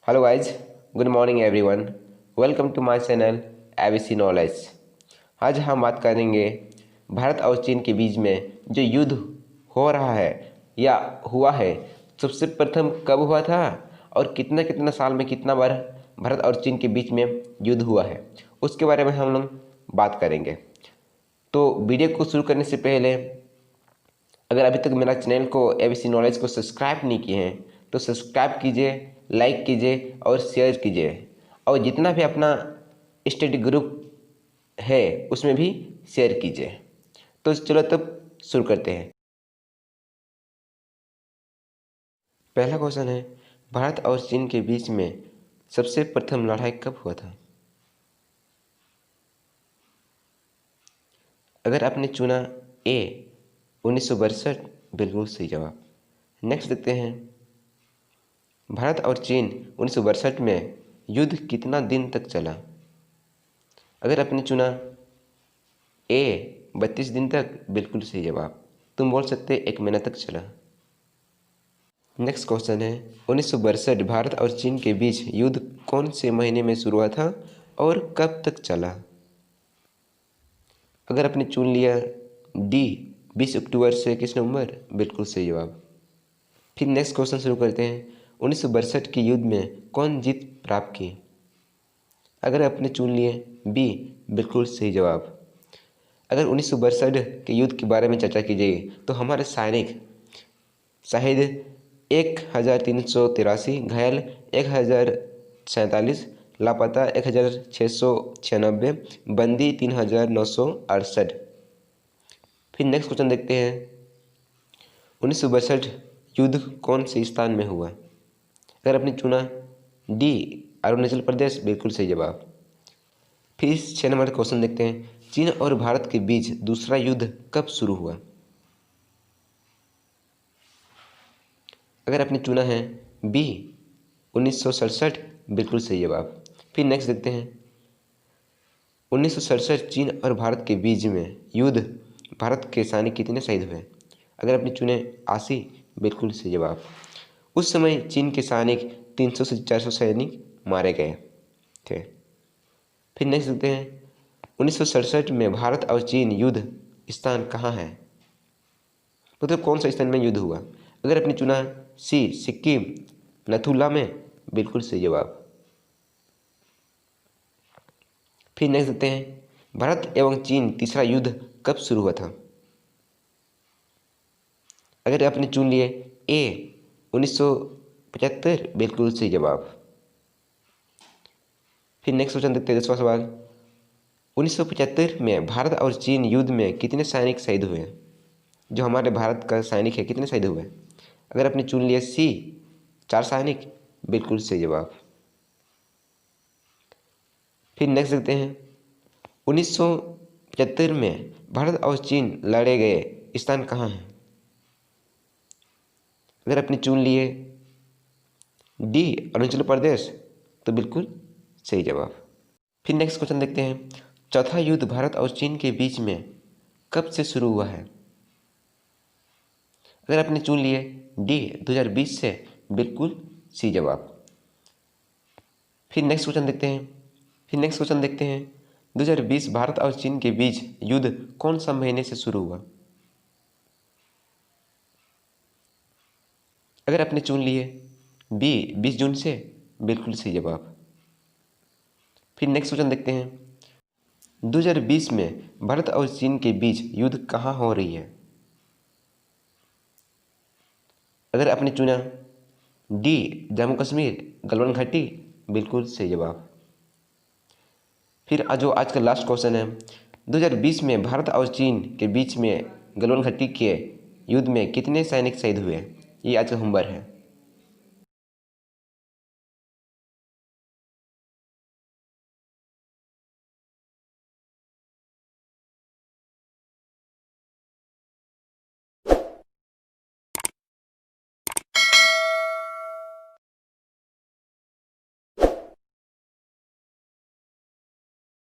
Hello guys, good morning everyone. Welcome to my channel ABC knowledge. आज हम बात करेंगे भारत और चीन के बीच में जो युद्ध हो रहा है या हुआ है, सबसे प्रथम कब हुआ था और कितना कितना साल में कितना बार भारत और चीन के बीच में युद्ध हुआ है, उसके बारे में हम लोग बात करेंगे। तो वीडियो को शुरू करने से पहले अगर अभी तक मेरा चैनल को एबीसी नॉलेज को सब्सक्राइब नहीं किए हैं तो सब्सक्राइब कीजिए, लाइक कीजिए और शेयर कीजिए, और जितना भी अपना स्टडी ग्रुप है उसमें भी शेयर कीजिए। तो चलो तब शुरू करते हैं। पहला क्वेश्चन है, भारत और चीन के बीच में सबसे प्रथम लड़ाई कब हुआ था? अगर आपने चुना ए 1962, बिल्कुल सही जवाब। नेक्स्ट देखते हैं, भारत और चीन 1962 में युद्ध कितना दिन तक चला? अगर आपने चुना ए 32 दिन तक, बिल्कुल सही जवाब। तुम बोल सकते 1 महीना तक चला। नेक्स्ट क्वेश्चन है, 1962 भारत और चीन के बीच युद्ध कौन से महीने में शुरू हुआ था और कब तक चला? अगर आपने चुन लिया डी 20 अक्टूबर से 21 नवंबर, बिल्कुल सही जवाब। फिर नेक्स्ट क्वेश्चन शुरू करते हैं, 1962 के युद्ध में कौन जीत प्राप्त की? अगर आपने चुन लिए बी, बिल्कुल सही जवाब। अगर 1962 के युद्ध के बारे में चर्चा की जाए तो हमारे सैनिक शहीद 1383, घायल 1047, लापता 1696, बंदी 3968। फिर नेक्स्ट क्वेश्चन देखते हैं, 1962 युद्ध कौन से स्थान में हुआ? अगर आपने चुना डी अरुणाचल प्रदेश, बिल्कुल सही जवाब। फिर 6 नंबर क्वेश्चन देखते हैं, चीन और भारत के बीच दूसरा युद्ध कब शुरू हुआ? अगर आपने चुना है बी 1967, बिल्कुल सही जवाब। फिर नेक्स्ट देखते हैं, 1967 चीन और भारत के बीच में युद्ध भारत के सैनिक कितने शहीद हुए? अगर आपने चुने 80, बिल्कुल सही जवाब। उस समय चीन के सैनिक 300 से 400 सैनिक मारे गए थे। फिर नेक्स्ट देखते हैं, 1967 में भारत और चीन युद्ध स्थान कहाँ है? मतलब कौन सा स्थान में युद्ध हुआ? अगर आपने चुना सी सिक्किम नथुला में, बिल्कुल सही जवाब। फिर नेक्स्ट देखते हैं, भारत एवं चीन तीसरा युद्ध कब शुरू हुआ था? अगर आपने चुन लिए ए 1975, बिल्कुल सही जवाब। फिर नेक्स्ट क्वेश्चन देखते हैं 10वां सवाल, 1975 में भारत और चीन युद्ध में कितने सैनिक शहीद हुए? जो हमारे भारत का सैनिक है, कितने शहीद हुए? अगर आपने चुन लिया सी 4 सैनिक, बिल्कुल सही जवाब। फिर नेक्स्ट देखते हैं, 1975 में भारत और चीन लड़े गए स्थान कहाँ हैं? अगर आपने चुन लिए डी अरुणाचल प्रदेश, तो बिल्कुल सही जवाब। फिर नेक्स्ट क्वेश्चन देखते हैं, चौथा युद्ध भारत और चीन के बीच में कब से शुरू हुआ है? अगर आपने चुन लिए डी 2020 से, बिल्कुल सही जवाब। फिर नेक्स्ट क्वेश्चन देखते हैं, 2020 भारत और चीन के बीच युद्ध कौन सा महीने से शुरू हुआ? अगर आपने चुन लिए बी 20 जून से, बिल्कुल सही जवाब। फिर नेक्स्ट क्वेश्चन देखते हैं, 2020 में भारत और चीन के बीच युद्ध कहाँ हो रही है? अगर आपने चुना डी जम्मू कश्मीर गलवान घाटी, बिल्कुल सही जवाब। फिर जो आज का लास्ट क्वेश्चन है, 2020 में भारत और चीन के बीच में गलवान घाटी के युद्ध में कितने सैनिक शहीद हुए? ये आज का होमवर्क है।